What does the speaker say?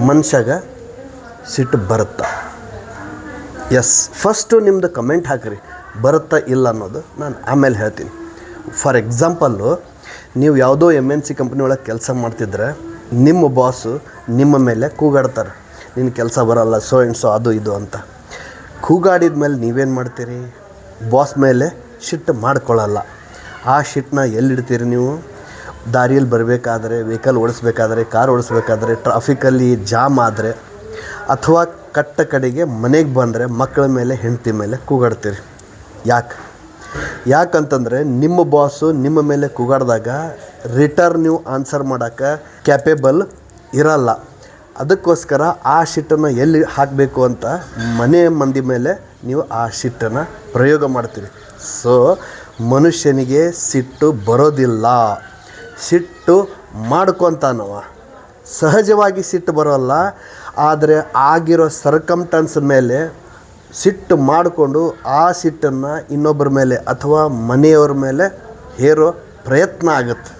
ಮನುಷ್ಯಾಗ ಸಿಟ್ಟು ಬರುತ್ತಾ? S, first ನಿಮ್ಮದು ಕಮೆಂಟ್ ಹಾಕಿರಿ, ಬರುತ್ತಾ ಇಲ್ಲ ಅನ್ನೋದು ನಾನು ಆಮೇಲೆ ಹೇಳ್ತೀನಿ. ಫಾರ್ ಎಕ್ಸಾಂಪಲ್ಲು, ನೀವು ಯಾವುದೋ MNC ಕಂಪ್ನಿ ಒಳಗೆ ಕೆಲಸ ಮಾಡ್ತಿದ್ರೆ ನಿಮ್ಮ ಬಾಸು ನಿಮ್ಮ ಮೇಲೆ ಕೂಗಾಡ್ತಾರೆ, ನಿನ್ನ ಕೆಲಸ ಬರೋಲ್ಲ, ಸೊ ಆ್ಯಂಡ್ ಸೊ ಅದು ಇದು ಅಂತ. ಕೂಗಾಡಿದ ಮೇಲೆ ನೀವೇನು ಮಾಡ್ತೀರಿ? ಬಾಸ್ ಮೇಲೆ ಸಿಟ್ಟು ಮಾಡ್ಕೊಳ್ಳಲ್ಲ. ಆ ಸಿಟ್ಟನ್ನ ಎಲ್ಲಿಡ್ತೀರಿ ನೀವು? ದಾರಿಯಲ್ಲಿ ಬರಬೇಕಾದ್ರೆ, ವೆಹಿಕಲ್ ಓಡಿಸ್ಬೇಕಾದ್ರೆ, ಕಾರ್ ಓಡಿಸ್ಬೇಕಾದ್ರೆ, ಟ್ರಾಫಿಕಲ್ಲಿ ಜಾಮ್ ಆದರೆ, ಅಥವಾ ಕಟ್ಟ ಕಡೆಗೆ ಮನೆಗೆ ಬಂದರೆ ಮಕ್ಕಳ ಮೇಲೆ, ಹೆಂಡತಿ ಮೇಲೆ ಕೂಗಾಡ್ತೀರಿ. ಯಾಕಂತಂದರೆ ನಿಮ್ಮ ಬಾಸು ನಿಮ್ಮ ಮೇಲೆ ಕೂಗಾಡಿದಾಗ ರಿಟರ್ನ್ ನೀವು ಆನ್ಸರ್ ಮಾಡೋಕ್ಕೆ ಕ್ಯಾಪೇಬಲ್ ಇರಲ್ಲ. ಅದಕ್ಕೋಸ್ಕರ ಆ ಸಿಟ್ಟನ್ನು ಎಲ್ಲಿ ಹಾಕಬೇಕು ಅಂತ ಮನೆ ಮಂದಿ ಮೇಲೆ ನೀವು ಆ ಸಿಟ್ಟನ್ನು ಪ್ರಯೋಗ ಮಾಡ್ತೀರಿ. ಸೊ ಮನುಷ್ಯನಿಗೆ ಸಿಟ್ಟು ಬರೋದಿಲ್ಲ, ಸಿಟ್ಟು ಮಾಡ್ಕೊತಾನವ. ಸಹಜವಾಗಿ ಸಿಟ್ಟು ಬರೋಲ್ಲ, ಆದರೆ ಆಗಿರೋ ಸರ್ಕಮ್ಟನ್ಸ್ ಮೇಲೆ ಸಿಟ್ಟು ಮಾಡಿಕೊಂಡು ಆ ಸಿಟ್ಟನ್ನು ಇನ್ನೊಬ್ಬರ ಮೇಲೆ ಅಥವಾ ಮನೆಯವ್ರ ಮೇಲೆ ಹೇರೋ ಪ್ರಯತ್ನ ಆಗುತ್ತೆ.